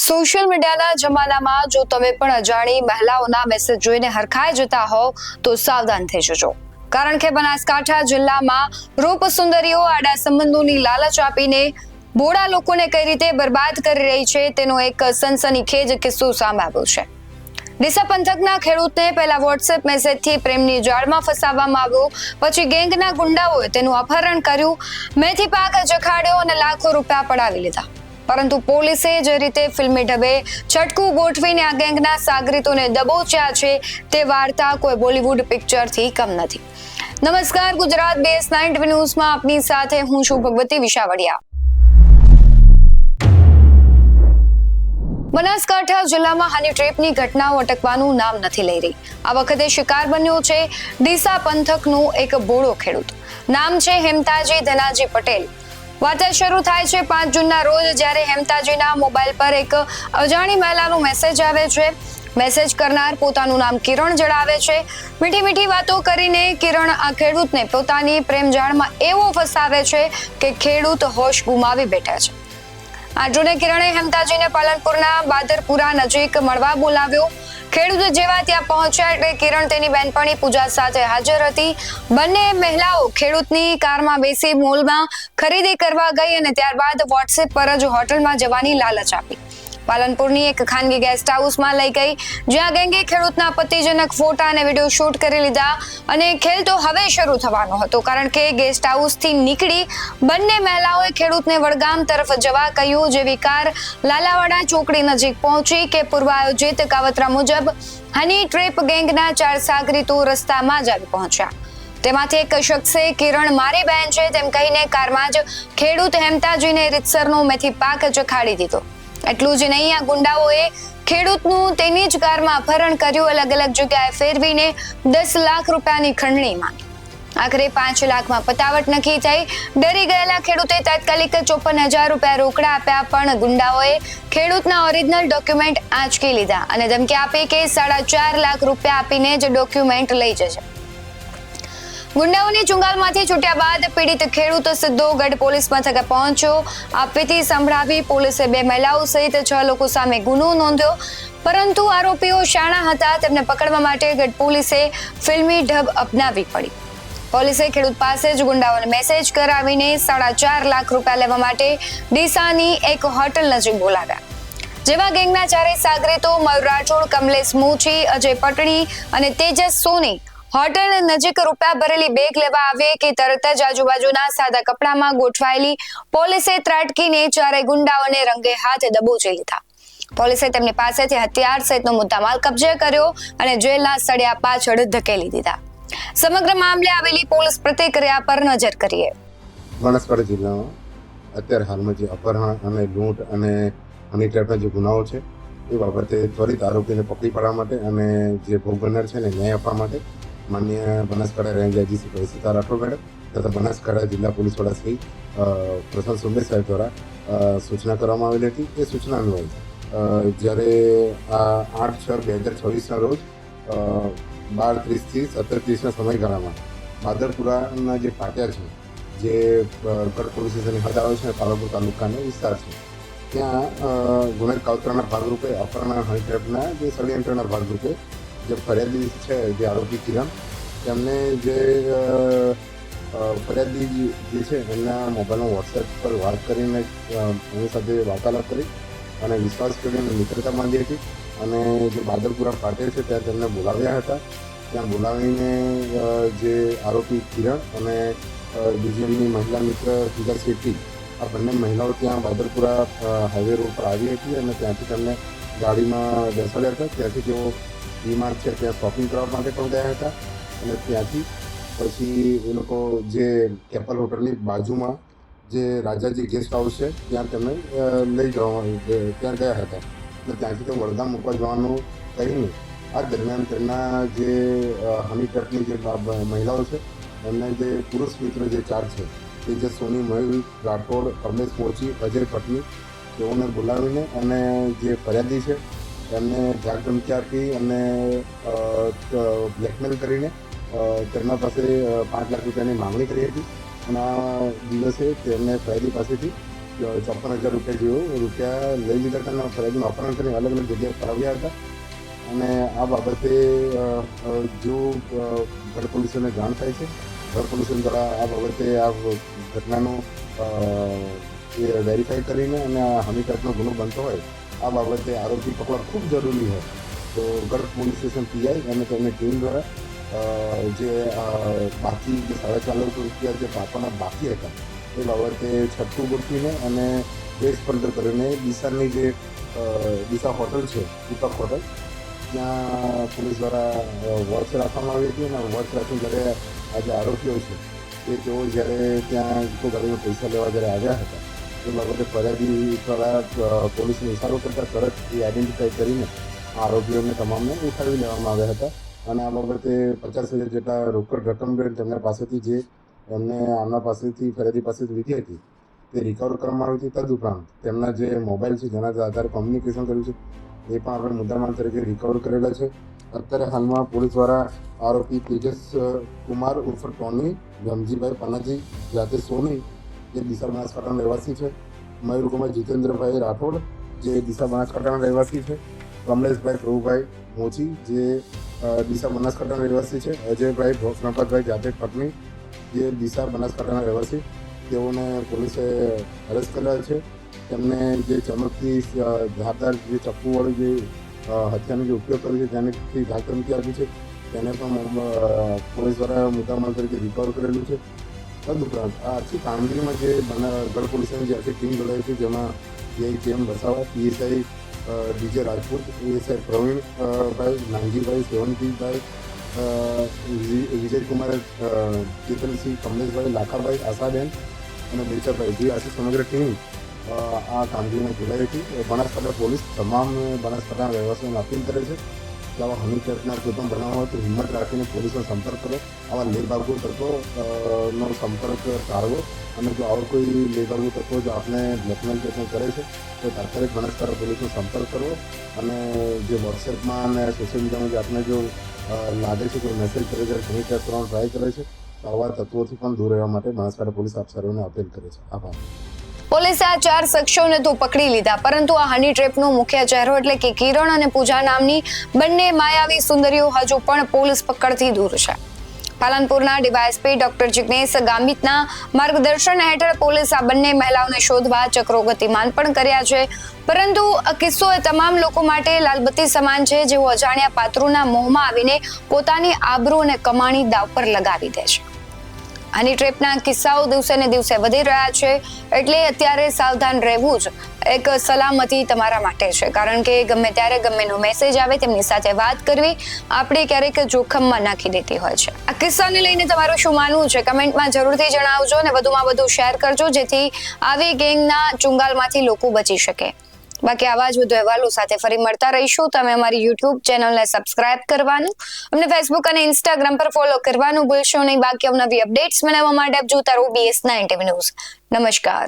Social મીડિયાના જમાનામાં જો તમે પણ અજાણી મહિલાઓના મેસેજ જોઈને હરખાઈ જતા હોવ તો સાવધાન થઈ જજો, કારણ કે બનાસકાંઠા જિલ્લામાં રૂપ સુંદરીઓ આડા સંબંધોની લાલચ આપીને બોડા લોકોને કઈ રીતે બરબાદ કરી રહી છે તેનો એક સનસનીખેજ કિસ્સો સામે આવ્યો છે। ડીસા પંથકના ખેડૂતને પહેલા વોટ્સએપ મેસેજથી પ્રેમની જાળમાં ફસાવવામાં આવ્યો, પછી ગેંગના ગુંડાઓએ તેનું અપહરણ કર્યું, મેથી પાક જખાડ્યો અને લાખો રૂપિયા પડાવી લીધા। પરંતુ પોલીસે જે રીતે ફિલ્મી ઢબે છટકું ગોઠવીને આ ગેંગના સાગરીતોને દબોચ્યા છે તે વાર્તા કોઈ બોલિવૂડ પિક્ચરથી કમ નથી। નમસ્કાર, ગુજરાત BS9 ન્યૂઝમાં આપની સાથે હું છું ભગવતી વિશાવડિયા। બનાસકાંઠા જિલ્લામાં હની ટ્રેપની ઘટનાઓ અટકવાનું નામ નથી લઈ રહી। આ વખતે શિકાર બન્યો છે ડીસા પંથકનો એક બોડો ખેડૂત, નામ છે હેમતાજી ધનાજી પટેલ। વાર્તા શરૂ થાય છે 5 જૂનના રોજ, જ્યારે હેમતાજીના મોબાઈલ પર એક અજાણી મહિલાનો મેસેજ આવે છે। મેસેજ કરનાર પોતાનું નામ કિરણ જણાવે છે। મીઠી મીઠી વાતો કરીને કિરણ આ ખેડૂતને પોતાની પ્રેમજાળમાં એવો ફસાવે છે કે ખેડૂત હોશ ગુમાવી બેઠા છે। આ જોઈને કિરણે હેમતાજીને પાલનપુરના બાદરપુરા નજીક મળવા બોલાવ્યો। ખેડૂત જેવા ત્યાં પહોંચ્યા એટલે કિરણ તેની બેનપણી પૂજા સાથે હાજર હતી। બંને મહિલાઓ ખેડૂતની કારમાં બેસી મોલમાં ખરીદી કરવા ગઈ અને ત્યારબાદ વોટ્સએપ પર જ હોટલમાં જવાની લાલચ આપી। પાલનપુરની એક ખાનગી ગેસ્ટ હાઉસમાં લઈ ગઈ, જ્યાં ગેંગે ખેડૂતના આપત્તિજનક ફોટા અને વિડીયો શૂટ કરી લીધા અને ખેલ તો હવે શરૂ થવાનો હતો, કારણ કે ગેસ્ટ હાઉસથી નીકળી બંને મહિલાઓએ ખેડૂતને વડગામ તરફ જવા કહ્યું। જેવી કાર લાલાવાડા ચોકડી નજીક પહોંચી કે પૂર્વ આયોજિત કાવતરા મુજબ હની ટ્રેપ ગેંગના 4 સાગરીતો રસ્તામાં જ આવી પહોંચ્યા। તેમાંથી એક શખ્સે કિરણ મારી બહેન છે તેમ કહીને કારમાં જ ખેડૂત હેમતાજીને રીતસરનો મેથી પાક જખાડી દીધો। એટલું જ નહીં, આ ગુંડાઓએ ખેડૂતનું તેની જ કારમાં અપહરણ કર્યું, અલગ અલગ જગ્યાએ ફેરવીને 10 લાખ રૂપિયાની ખંડણી માંગી। આખરે 5 લાખમાં પતાવટ નક્કી થઈ। ડરી ગયેલા ખેડૂતે તાત્કાલિક 54,000 રૂપિયા રોકડા આપ્યા, પણ ગુંડાઓએ ખેડૂતના ઓરિજિનલ ડોક્યુમેન્ટ આંચકી લીધા અને ધમકી આપી કે 4.5 લાખ રૂપિયા આપીને જ ડોક્યુમેન્ટ લઈ જશે। ગુંડાઓની ચુંગાલમાંથી છૂટ્યા બાદ પીડિત ખેડૂત સીધો ગઢ પોલીસ મથકે પહોંચ્યો। આપવીતી સંભળાવી પોલીસે 2 મહિલાઓ સહિત 6 લોકો સામે ગુનો નોંધ્યો, પરંતુ આરોપીઓ શાણા હતા તેમને પકડવા માટે ગઢ પોલીસે ફિલ્મી ઢબ અપનાવવી પડી। પોલીસે ખેડૂત પાસે જ ગુંડાઓને મેસેજ કરાવીને 4.5 લાખ રૂપિયા લેવા માટે ડીસાની એક હોટલ નજીક બોલાવ્યા। જેવા ગેંગના 4 સાગરીતો મયુર રાઠોડ, કમલેશ મોચી, અજય પટણી અને તેજસ સોની હોટલ નજીક રૂપિયા ભરેલી બેગ લેવા આવે કે તરત જ આજુબાજુના સાદા કપડામાં ગોઠવાયેલી પોલીસે ત્રાટકીને 4 ગુંડાઓને રંગે હાથ દબોચી લીધા। પોલીસે તેમની પાસેથી હથિયાર સહિતનો મુદ્દામાલ કબજે કર્યો અને જેલના સળિયા પાછળ ધકેલી દીધા। સમગ્ર મામલે આવેલી પોલીસ પ્રતિક્રિયા પર નજર કરીએ। બનાસકાંઠા જિલ્લામાં અત્યારે હાલમાં જે અપહરણ અને લૂંટ અને હની ટ્રેપના જે ગુનાઓ છે એ બાબતે ત્વરિત આરોપીને પકડી પાડવા માટે અને જે ભોગ બનનાર છે ને ન્યાય આપવા માટે માન્ય Banaskantha range IG Shri Sita Rathod madam તથા બનાસકાંઠા જિલ્લા પોલીસ વડા શ્રી પ્રશાંત સુંબે સાહેબ દ્વારા સૂચના કરવામાં આવેલી હતી। એ સૂચના અન્વયે જ્યારે 8/6/2026ના રોજ 12:30 થી 17:30ના સમયગાળામાં બાદરપુરાના જે પાટિયા છે, જે ગઢ પોલીસ સ્ટેશનની હદ આવે છે, પાલનપુર તાલુકાનો વિસ્તાર છે, ત્યાં ગુના કાવતરાના ભાગરૂપે અપહરણ હની ટ્રેપના જે ષડયંત્રના ભાગરૂપે જે ફરિયાદી છે, જે આરોપી કિરણ, તેમને જે ફરિયાદી જે છે એમના મોબાઈલમાં વોટ્સએપ પર વાત કરીને એની સાથે વાર્તાલાપ કરી અને વિશ્વાસ કરીને મિત્રતા બાંધી હતી અને જે બાદરપુરા પાટિયા છે ત્યાં તેમને બોલાવ્યા હતા। ત્યાં બોલાવીને જે આરોપી કિરણ અને બીજીની મહિલા મિત્ર પૂજા શેટ્ટી, આ બંને મહિલાઓ ત્યાં બાદરપુરા હાઈવે રોડ પર આવી હતી અને ત્યાંથી તેમને ગાડીમાં બેસાડ્યા હતા। ત્યાંથી તેઓ ડીમાર્ટ છે ત્યાં શોપિંગ કરવા માટે પણ ગયા હતા અને ત્યાંથી પછી એ લોકો જે કેપલ હોટલની બાજુમાં જે રાજાજી ગેસ્ટ હાઉસ છે ત્યાં તેમને લઈ જવા ત્યાં ગયા હતા અને ત્યાંથી તે વડગામ મૂકવા જવાનું કહીને આ દરમિયાન તેમના જે હની ટ્રેપની જે મહિલાઓ છે એમના જે પુરુષ મિત્ર જે 4 છે, તે જે સોની, મયુર રાઠોડ, કમલેશ મોચી, અજય પટની, તેઓને બોલાવીને અને જે ફરિયાદી છે એમને જાગ ધમકી આપી અને બ્લેકમેલ કરીને તેમના પાસે 5 લાખ રૂપિયાની માંગણી કરી હતી અને આ દિવસે તેમને ફરિયાદી પાસેથી ₹54,000 રૂપિયા લઈ લીધા હતા અને ફરિયાદનું અપહરણ કરીને અલગ અલગ જગ્યાએ ફરાવ્યા હતા. અને આ બાબતે જો ગઢ પોલીસને જાણ થાય છે, ગઢ પોલીસ દ્વારા આ બાબતે આ ઘટનાનું વેરીફાઈ કરીને અને આ હની ટ્રેપનો ગુનો બનતો હોય આ બાબતે આરોપી પકડવા ખૂબ જરૂરી હોય તો ગઢ પોલીસ સ્ટેશન પીઆઈ અને તેમની ટીમ દ્વારા જે બાકી જે ₹4.5 જે પાપવાના બાકી હતા એ બાબતે છઠ્ઠું ગોઠવીને અને કેસ ફિલ્ટર કરીને ડીસાની જે ડીસા હોટલ છે, દીપક હોટલ, ત્યાં પોલીસ દ્વારા વોચ રાખવામાં આવી હતી. અને વોચ રાખીને જ્યારે આ જે આરોપીઓ છે એ તેઓ જ્યારે ત્યાં કોઈ ગાડીમાં પૈસા લેવા જ્યારે આવ્યા હતા એ બાબતે ફરિયાદી દ્વારા પોલીસને ઇશારો કરતા તરત એ આઈડેન્ટિફાઈ કરીને આરોપીઓને તમામને ઉઠાવી લેવામાં આવ્યા હતા. અને આ બાબતે 50,000 જેટલા રોકડ રકમ તેમના પાસેથી જે એમને આમના પાસેથી ફરિયાદી પાસેથી લીધી હતી તે રિકવર કરવામાં આવી હતી. તદુપરાંત તેમના જે મોબાઈલ છે જેના આધારે કોમ્યુનિકેશન કર્યું છે એ પણ આપણે મુદ્દામાલ તરીકે રિકવર કરેલા છે. અત્યારે હાલમાં પોલીસ દ્વારા આરોપી તેજસ કુમાર ઉર્ફ ટોની રમજીભાઈ પનાજી જાતે સોની જે ડીસા બનાસકાંઠાના રહેવાસી છે, મયુરકુમાર જીતેન્દ્રભાઈ રાઠોડ જે ડીસા બનાસકાંઠાના રહેવાસી છે, કમલેશભાઈ પ્રભુભાઈ મોચી જે ડીસા બનાસકાંઠાના રહેવાસી છે, અજયભાઈ ગણપતભાઈ જાતે પટની જે ડીસા બનાસકાંઠાના રહેવાસી, તેઓને પોલીસે અરેસ્ટ કર્યા છે. તેમને જે ચમકથી ધારદાર જે ચપ્પુવાળું જે હથિયારનો જે ઉપયોગ કર્યો છે તેનાથી ધાકધમકી આપી છે તેને પણ પોલીસ દ્વારા મુદ્દામાલ તરીકે રિકવર કરેલું છે. તદુપરાંત આ આખી કામગીરીમાં જે ગઢ પોલીસની જે આખી ટીમ જોડાઈ છે જેમાં PI Vasava, PSI DJ Rajput, PSI Pravinbhai, Nanjibhai, સેવંતીભાઈ, Vijaykumar, Chetansinh, કમલેશભાઈ, લાખાભાઈ, આશાબેન અને બેચરભાઈ જે આખી સમગ્ર ટીમ આ કામગીરીમાં જોડાઈ હતી. બનાસકાંઠા પોલીસ તમામ બનાસકાંઠાના રહેવાસીઓને અપીલ કરે છે કે આવા હની ટ્રેપના કોઈ પણ બનાવ હોય તો હિંમત રાખીને પોલીસનો સંપર્ક કરો. આવા લેભાગુ તત્વોનો સંપર્ક ટાળવો અને જો આવો કોઈ લેભાગુ તત્વો જો આપને બ્લેકમેલ કરે છે તો તાત્કાલિક બનાસકાંઠા પોલીસનો સંપર્ક કરવો. અને જે વોટ્સએપમાં અને સોશિયલ મીડિયામાં જે આપને જો લાગે છે કોઈ મેસેજ કરે છે, હની ટ્રેપ કરવાનો ટ્રાય કરે છે તો આવા તત્વોથી પણ દૂર રહેવા માટે બનાસકાંઠા પોલીસ આપ સર્વેને અપીલ કરે છે. આભાર. પોલીસે આ 4 શખ્સોને તો પકડી લીધા, પરંતુ આ હની ટ્રેપનો મુખ્ય ચહેરો એટલે કે કિરણ અને પૂજા નામની બંને માયાવી સુંદરીઓ હજુ પણ પોલીસ પકડથી દૂર છે. પાલનપુરના ડીવાયએસપી ડોક્ટર જિગ્નેશ ગામિતના માર્ગદર્શન હેઠળ પોલીસ આ બંને મહિલાઓને શોધવા ચક્રો ગતિમાન પણ કર્યા છે. પરંતુ આ કિસ્સો એ તમામ લોકો માટે લાલબત્તી સમાન છે જેઓ અજાણ્યા પાત્રોના મોહમાં આવીને પોતાની આબરૂ અને કમાણી દાવ પર લગાવી દે છે. હની ટ્રેપના કિસ્સાઓ દિવસે ને દિવસે વધી રહ્યા છે, એટલે અત્યારે સાવધાન રહેવું જ એક સલામતી તમારા માટે છે. કારણ કે ગમે ત્યારે ગમેનો મેસેજ આવે તેમની સાથે વાત કરવી આપણે ક્યારેક જોખમમાં નાખી દેતી હોય છે. આ કિસ્સાને લઈને તમારું શું માનવું છે કમેન્ટમાં જરૂરથી જણાવજો અને વધુમાં વધુ શેર કરજો જેથી આવી ગેંગના ચુંગાલમાંથી લોકો બચી શકે. બાકી આવા જ વધુ અહેવાલો સાથે ફરી મળતા રહીશું. તમે અમારી YouTube ચેનલને સબસ્ક્રાઇબ કરવાનું, અમને Facebook અને Instagram પર ફોલો કરવાનું ભૂલશો નહીં. બાકી અવનવી અપડેટ્સ મેળવવા માટે આપ જોતા રહો BS9 TV ન્યૂઝ. નમસ્કાર.